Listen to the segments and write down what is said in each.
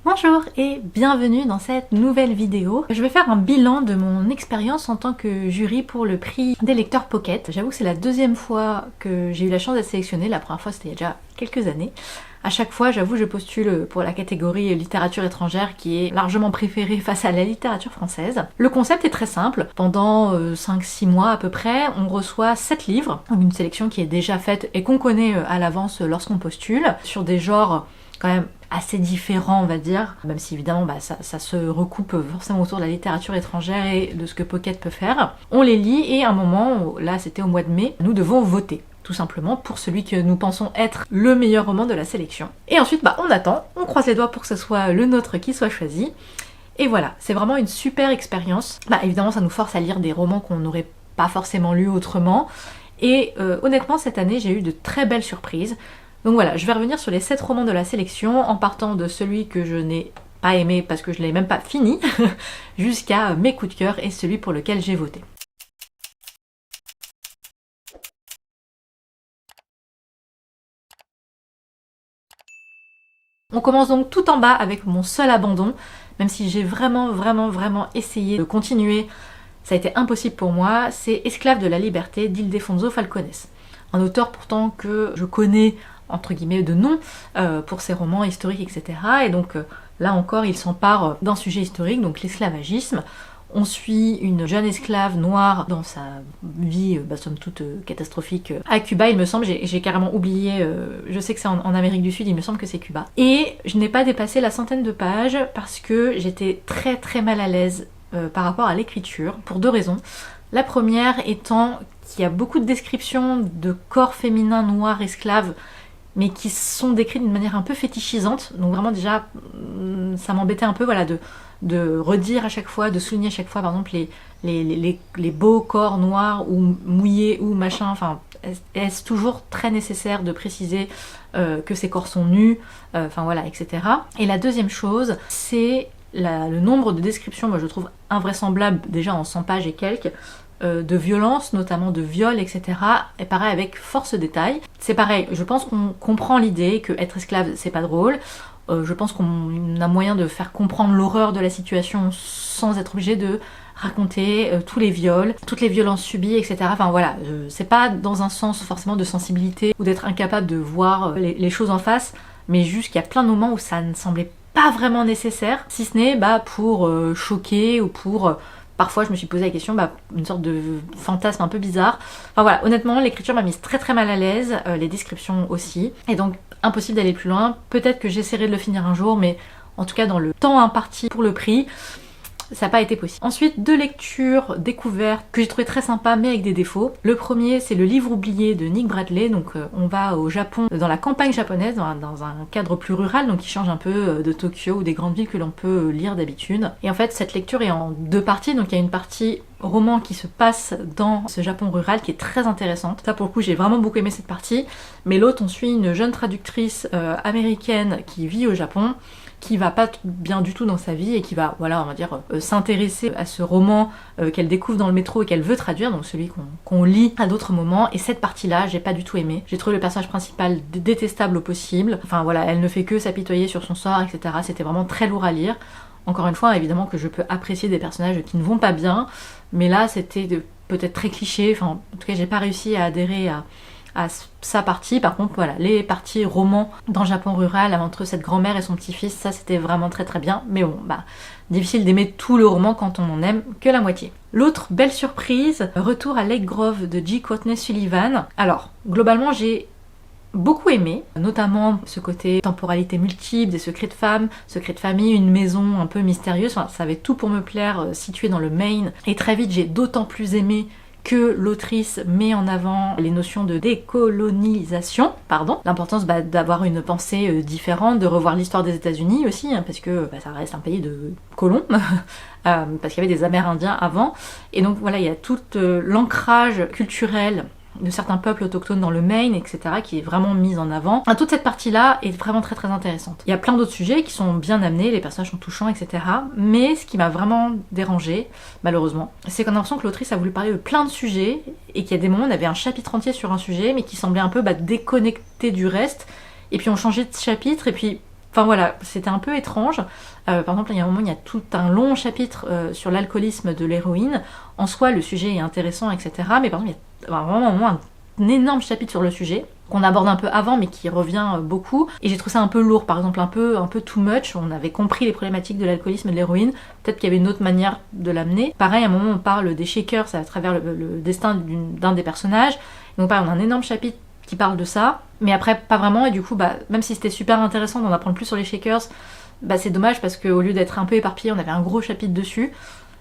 Bonjour et bienvenue dans cette nouvelle vidéo. Je vais faire un bilan de mon expérience en tant que jury pour le prix des lecteurs Pocket. J'avoue que c'est la deuxième fois que j'ai eu la chance d'être sélectionnée, la première fois c'était il y a déjà quelques années. À chaque fois, j'avoue, je postule pour la catégorie littérature étrangère qui est largement préférée face à la littérature française. Le concept est très simple. Pendant 5-6 mois à peu près, on reçoit 7 livres, une sélection qui est déjà faite et qu'on connaît à l'avance lorsqu'on postule, sur des genres quand même assez différents on va dire, même si évidemment ça se recoupe forcément autour de la littérature étrangère et de ce que Pocket peut faire. On les lit et à un moment, là c'était au mois de mai, nous devons voter tout simplement pour celui que nous pensons être le meilleur roman de la sélection. Et ensuite on attend, on croise les doigts pour que ce soit le nôtre qui soit choisi. Et voilà, c'est vraiment une super expérience. Évidemment ça nous force à lire des romans qu'on n'aurait pas forcément lus autrement. Et honnêtement cette année j'ai eu de très belles surprises. Donc voilà, je vais revenir sur les 7 romans de la sélection en partant de celui que je n'ai pas aimé parce que je ne l'ai même pas fini, jusqu'à mes coups de cœur et celui pour lequel j'ai voté. On commence donc tout en bas avec mon seul abandon, même si j'ai vraiment essayé de continuer, ça a été impossible pour moi, c'est Esclave de la liberté d'Ildefonso Falcones. Un auteur pourtant que je connais entre guillemets de nom pour ses romans historiques, etc. Et donc là encore il s'empare d'un sujet historique, donc l'esclavagisme. On suit une jeune esclave noire dans sa vie, somme toute catastrophique, à Cuba il me semble, j'ai carrément oublié, je sais que c'est en Amérique du Sud, il me semble que c'est Cuba. Et je n'ai pas dépassé la centaine de pages parce que j'étais très mal à l'aise par rapport à l'écriture, pour 2 raisons. La première étant qu'il y a beaucoup de descriptions de corps féminins noirs esclaves, mais qui sont décrits d'une manière un peu fétichisante, donc vraiment déjà ça m'embêtait un peu voilà, de redire à chaque fois, de souligner à chaque fois par exemple les beaux corps noirs ou mouillés ou machin, enfin est-ce toujours très nécessaire de préciser que ces corps sont nus, enfin voilà, etc. Et la deuxième chose, c'est le nombre de descriptions, moi je trouve invraisemblable déjà en 100 pages et quelques, de violence, notamment de viol, etc. Et pareil avec force détail. C'est pareil, je pense qu'on comprend l'idée que être esclave c'est pas drôle. Je pense qu'on a moyen de faire comprendre l'horreur de la situation sans être obligé de raconter tous les viols, toutes les violences subies, etc. Enfin voilà, c'est pas dans un sens forcément de sensibilité ou d'être incapable de voir les choses en face, mais juste qu'il y a plein de moments où ça ne semblait pas vraiment nécessaire, si ce n'est pour choquer ou pour... Parfois je me suis posé la question, une sorte de fantasme un peu bizarre. Enfin voilà, honnêtement l'écriture m'a mise très mal à l'aise, les descriptions aussi. Et donc impossible d'aller plus loin. Peut-être que j'essaierai de le finir un jour, mais en tout cas dans le temps imparti pour le prix, ça n'a pas été possible. Ensuite, 2 lectures découvertes que j'ai trouvé très sympa mais avec des défauts. Le premier, c'est Le livre oublié de Nick Bradley. Donc on va au Japon, dans la campagne japonaise, dans un cadre plus rural, donc qui change un peu de Tokyo ou des grandes villes que l'on peut lire d'habitude. Et en fait, cette lecture est en 2 parties. Donc il y a une partie roman qui se passe dans ce Japon rural qui est très intéressante. Ça pour le coup j'ai vraiment beaucoup aimé cette partie. Mais l'autre, on suit une jeune traductrice américaine qui vit au Japon, qui va pas bien du tout dans sa vie et qui va, voilà, on va dire, s'intéresser à ce roman qu'elle découvre dans le métro et qu'elle veut traduire, donc celui qu'on lit à d'autres moments. Et cette partie-là, j'ai pas du tout aimé. J'ai trouvé le personnage principal détestable au possible. Enfin voilà, elle ne fait que s'apitoyer sur son sort, etc. C'était vraiment très lourd à lire. Encore une fois, évidemment que je peux apprécier des personnages qui ne vont pas bien, mais là c'était peut-être très cliché. Enfin, en tout cas, j'ai pas réussi à adhérer à sa partie. Par contre voilà, les parties romans dans le Japon rural entre cette grand-mère et son petit-fils, ça c'était vraiment très bien, mais bon, difficile d'aimer tout le roman quand on n'en aime que la moitié. L'autre belle surprise, Retour à Lake Grove de J. Courtney Sullivan. Alors globalement j'ai beaucoup aimé, notamment ce côté temporalité multiple, des secrets de femmes, secrets de famille, une maison un peu mystérieuse, enfin, ça avait tout pour me plaire, situé dans le Maine, et très vite j'ai d'autant plus aimé que l'autrice met en avant les notions de décolonisation, l'importance d'avoir une pensée différente, de revoir l'histoire des États-Unis aussi, parce que ça reste un pays de colons, parce qu'il y avait des Amérindiens avant, et donc voilà, il y a tout l'ancrage culturel de certains peuples autochtones dans le Maine, etc., qui est vraiment mise en avant. Enfin, toute cette partie-là est vraiment très intéressante. Il y a plein d'autres sujets qui sont bien amenés, les personnages sont touchants, etc. Mais ce qui m'a vraiment dérangée, malheureusement, c'est qu'on a l'impression que l'autrice a voulu parler de plein de sujets, et qu'il y a des moments où on avait un chapitre entier sur un sujet, mais qui semblait un peu déconnecté du reste, et puis on changeait de chapitre, et puis Enfin voilà, c'était un peu étrange. Par exemple, il y a un moment, il y a tout un long chapitre sur l'alcoolisme de l'héroïne. En soi, le sujet est intéressant, etc. Mais par exemple, il y a vraiment un moment un énorme chapitre sur le sujet qu'on aborde un peu avant mais qui revient beaucoup, et j'ai trouvé ça un peu lourd, par exemple un peu too much. On avait compris les problématiques de l'alcoolisme et de l'héroïne, peut-être qu'il y avait une autre manière de l'amener. Pareil, à un moment on parle des shakers à travers le destin d'un des personnages, donc pareil, on a un énorme chapitre qui parle de ça, mais après pas vraiment, et du coup même si c'était super intéressant d'en apprendre plus sur les shakers, c'est dommage parce qu'au lieu d'être un peu éparpillé, on avait un gros chapitre dessus.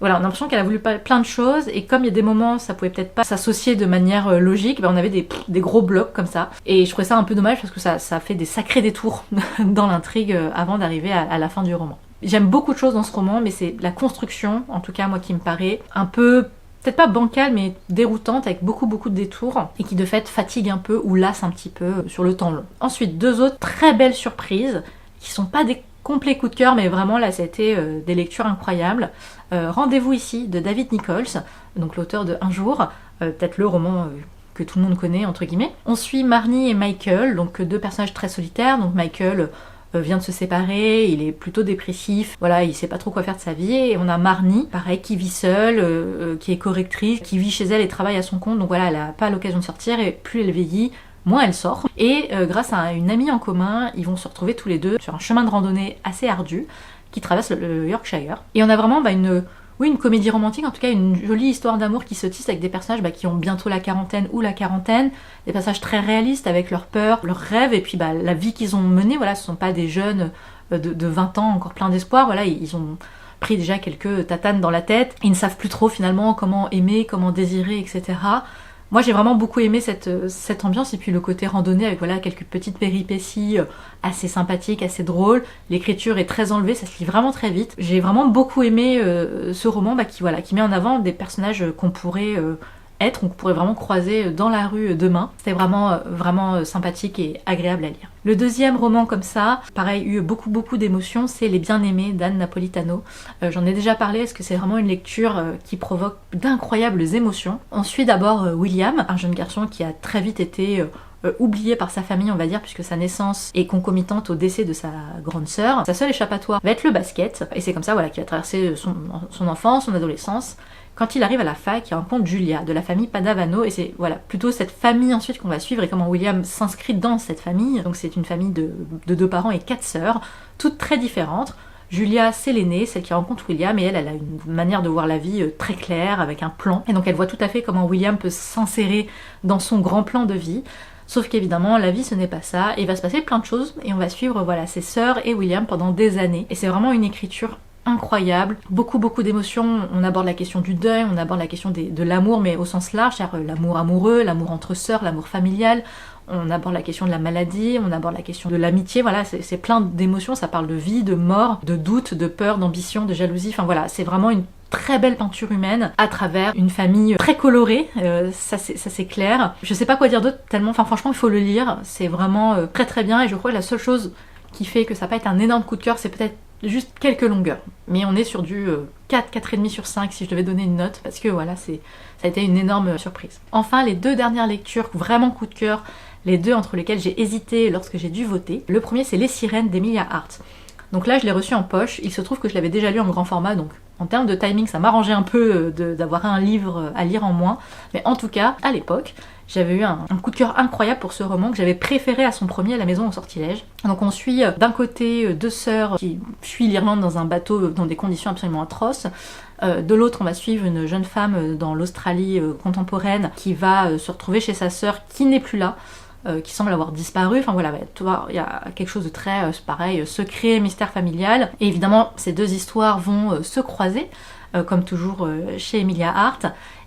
Voilà, on a l'impression qu'elle a voulu plein de choses, et comme il y a des moments ça pouvait peut-être pas s'associer de manière logique, on avait des gros blocs comme ça. Et je trouvais ça un peu dommage parce que ça fait des sacrés détours dans l'intrigue avant d'arriver à la fin du roman. J'aime beaucoup de choses dans ce roman, mais c'est la construction, en tout cas moi, qui me paraît un peu, peut-être pas bancale, mais déroutante, avec beaucoup de détours, et qui de fait fatigue un peu ou lasse un petit peu sur le temps long. Ensuite, deux autres très belles surprises, qui sont pas des complet coup de cœur, mais vraiment là c'était des lectures incroyables. Rendez-vous ici de David Nichols, donc l'auteur de Un jour, peut-être le roman que tout le monde connaît entre guillemets. On suit Marnie et Michael, donc deux personnages très solitaires. Donc Michael vient de se séparer, il est plutôt dépressif, voilà, il sait pas trop quoi faire de sa vie. Et on a Marnie, pareil, qui vit seule, qui est correctrice, qui vit chez elle et travaille à son compte, donc voilà, elle a pas l'occasion de sortir, et plus elle vieillit, moins elle sort. Et grâce à une amie en commun, ils vont se retrouver tous les deux sur un chemin de randonnée assez ardu qui traverse le Yorkshire. Et on a vraiment une comédie romantique, en tout cas une jolie histoire d'amour qui se tisse avec des personnages qui ont bientôt la quarantaine ou la quarantaine, des personnages très réalistes avec leurs peurs, leurs rêves, et puis la vie qu'ils ont menée. Voilà, ce sont pas des jeunes de 20 ans encore pleins d'espoir, voilà, ils ont pris déjà quelques tatanes dans la tête, ils ne savent plus trop finalement comment aimer, comment désirer, etc. Moi j'ai vraiment beaucoup aimé cette ambiance, et puis le côté randonnée avec voilà quelques petites péripéties assez sympathiques, assez drôles. L'écriture est très enlevée, ça se lit vraiment très vite. J'ai vraiment beaucoup aimé ce roman qui met en avant des personnages qu'on pourrait être, qu'on pourrait vraiment croiser dans la rue demain. C'était vraiment sympathique et agréable à lire. Le deuxième roman comme ça, pareil, eu beaucoup d'émotions, c'est Les Bien-Aimés d'Anne Napolitano. J'en ai déjà parlé, parce que c'est vraiment une lecture qui provoque d'incroyables émotions. On suit d'abord William, un jeune garçon qui a très vite été oublié par sa famille, on va dire, puisque sa naissance est concomitante au décès de sa grande sœur. Sa seule échappatoire va être le basket, et c'est comme ça voilà, qu'il a traversé son enfance, son adolescence. Quand il arrive à la fac, il rencontre Julia, de la famille Padavano, et c'est voilà, plutôt cette famille ensuite qu'on va suivre, et comment William s'inscrit dans cette famille. Donc c'est une famille de 2 parents et 4 sœurs, toutes très différentes. Julia, c'est l'aînée, celle qui rencontre William, et elle a une manière de voir la vie très claire, avec un plan. Et donc elle voit tout à fait comment William peut s'insérer dans son grand plan de vie. Sauf qu'évidemment, la vie ce n'est pas ça, et il va se passer plein de choses, et on va suivre voilà, ses sœurs et William pendant des années. Et c'est vraiment une écriture incroyable, beaucoup d'émotions. On aborde la question du deuil, on aborde la question de l'amour, mais au sens large, c'est-à-dire l'amour amoureux, l'amour entre sœurs, l'amour familial. On aborde la question de la maladie, on aborde la question de l'amitié, voilà, c'est plein d'émotions, ça parle de vie, de mort, de doute, de peur, d'ambition, de jalousie, enfin voilà, c'est vraiment une très belle peinture humaine à travers une famille très colorée, ça c'est clair. Je sais pas quoi dire d'autre, tellement, enfin franchement il faut le lire, c'est vraiment très bien, et je crois que la seule chose qui fait que ça n'a pas été un énorme coup de cœur, c'est peut-être juste quelques longueurs. Mais on est sur du 4, 4,5 sur 5 si je devais donner une note, parce que voilà, ça a été une énorme surprise. Enfin, les deux dernières lectures, vraiment coup de cœur, les deux entre lesquelles j'ai hésité lorsque j'ai dû voter. Le premier, c'est Les Sirènes d'Emilia Hart. Donc là, je l'ai reçu en poche, il se trouve que je l'avais déjà lu en grand format, donc en termes de timing, ça m'arrangeait un peu d'avoir un livre à lire en moins. Mais en tout cas, à l'époque, j'avais eu un coup de cœur incroyable pour ce roman que j'avais préféré à son premier, La Maison au Sortilège. Donc on suit d'un côté 2 sœurs qui fuient l'Irlande dans un bateau dans des conditions absolument atroces. De l'autre, on va suivre une jeune femme dans l'Australie contemporaine qui va se retrouver chez sa sœur qui n'est plus là, qui semble avoir disparu. Enfin voilà, il y a quelque chose de très pareil, secret, mystère familial. Et évidemment, ces deux histoires vont se croiser, comme toujours chez Emilia Hart.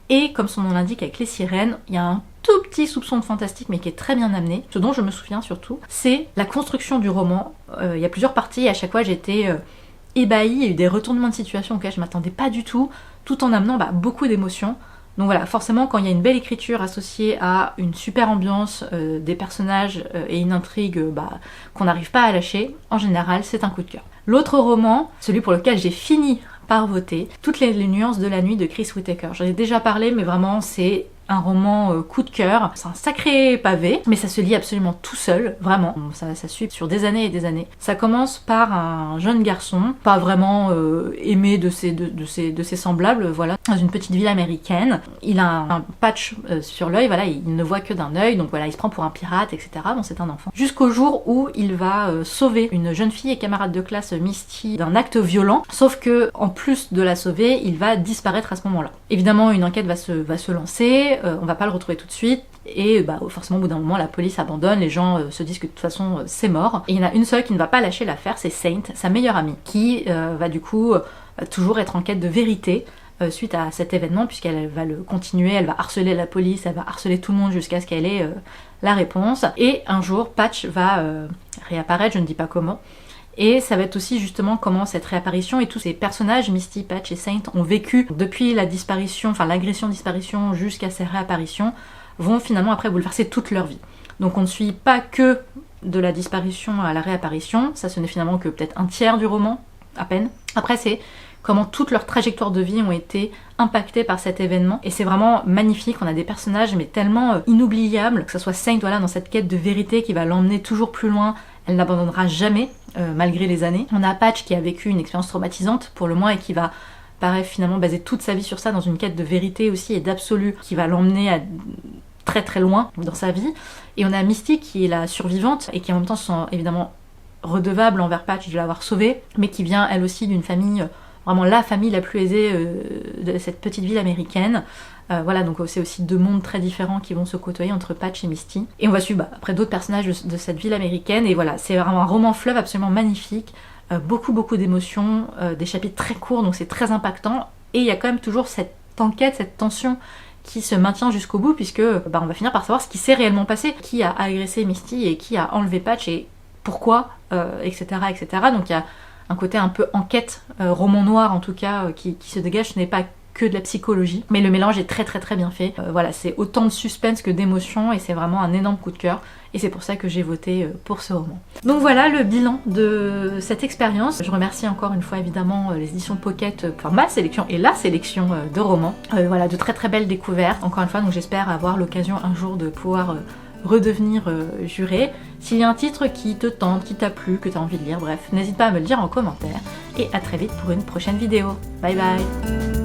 Et comme son nom l'indique, avec Les Sirènes, il y a un tout petit soupçon de fantastique, mais qui est très bien amené. Ce dont je me souviens surtout, c'est la construction du roman. Il y a plusieurs parties, et à chaque fois j'étais ébahie. Il y a eu des retournements de situation auxquels je m'attendais pas du tout en amenant beaucoup d'émotions. Donc voilà, forcément, quand il y a une belle écriture associée à une super ambiance, des personnages et une intrigue qu'on n'arrive pas à lâcher, en général, c'est un coup de cœur. L'autre roman, celui pour lequel j'ai fini par voter, Toutes les nuances de la nuit de Chris Whittaker. J'en ai déjà parlé, mais vraiment, c'est un roman coup de cœur. C'est un sacré pavé, mais ça se lit absolument tout seul, vraiment. Ça suit sur des années et des années. Ça commence par un jeune garçon, pas vraiment aimé de ses semblables, voilà, dans une petite ville américaine. Il a un patch sur l'œil, voilà, il ne voit que d'un œil, donc voilà, il se prend pour un pirate, etc. Bon, c'est un enfant. Jusqu'au jour où il va sauver une jeune fille et camarade de classe, Misty, d'un acte violent, sauf que en plus de la sauver, il va disparaître à ce moment-là. Évidemment, une enquête va se lancer, on va pas le retrouver tout de suite, et forcément au bout d'un moment la police abandonne, les gens se disent que de toute façon c'est mort. Et il y en a une seule qui ne va pas lâcher l'affaire, c'est Saint, sa meilleure amie, qui va du coup toujours être en quête de vérité suite à cet événement, puisqu'elle va le continuer, elle va harceler la police, elle va harceler tout le monde jusqu'à ce qu'elle ait la réponse. Et un jour, Patch va réapparaître, je ne dis pas comment. Et ça va être aussi justement comment cette réapparition et tous ces personnages, Misty, Patch et Saint, ont vécu depuis la disparition, enfin l'agression-disparition jusqu'à ces réapparitions, vont finalement après bouleverser toute leur vie. Donc on ne suit pas que de la disparition à la réapparition, ça ce n'est finalement que peut-être un tiers du roman, à peine. Après c'est comment toutes leurs trajectoires de vie ont été impactées par cet événement, et c'est vraiment magnifique. On a des personnages mais tellement inoubliables, que ce soit Saint, voilà, dans cette quête de vérité qui va l'emmener toujours plus loin, elle n'abandonnera jamais, malgré les années. On a Patch qui a vécu une expérience traumatisante pour le moins et qui va, pareil, finalement baser toute sa vie sur ça, dans une quête de vérité aussi et d'absolu, qui va l'emmener à très très loin dans sa vie. Et on a Misty qui est la survivante et qui en même temps se sent évidemment redevable envers Patch de l'avoir sauvée, mais qui vient elle aussi d'une famille, vraiment la famille la plus aisée de cette petite ville américaine. Voilà, donc c'est aussi deux mondes très différents qui vont se côtoyer entre Patch et Misty. Et on va suivre après d'autres personnages de cette ville américaine, et voilà, c'est vraiment un roman fleuve absolument magnifique, beaucoup d'émotions, des chapitres très courts, donc c'est très impactant, et il y a quand même toujours cette enquête, cette tension qui se maintient jusqu'au bout, puisque on va finir par savoir ce qui s'est réellement passé, qui a agressé Misty et qui a enlevé Patch et pourquoi, etc., etc. Donc il y a un côté un peu enquête, roman noir en tout cas, qui se dégage. Ce n'est pas que de la psychologie, mais le mélange est très très très bien fait. Voilà, c'est autant de suspense que d'émotion, et c'est vraiment un énorme coup de cœur, et c'est pour ça que j'ai voté pour ce roman. Donc voilà le bilan de cette expérience. Je remercie encore une fois évidemment les éditions Pocket, enfin ma sélection et la sélection de romans. Voilà, de très très belles découvertes, encore une fois, donc j'espère avoir l'occasion un jour de pouvoir redevenir juré. S'il y a un titre qui te tente, qui t'a plu, que tu as envie de lire, bref, n'hésite pas à me le dire en commentaire, et à très vite pour une prochaine vidéo. Bye bye.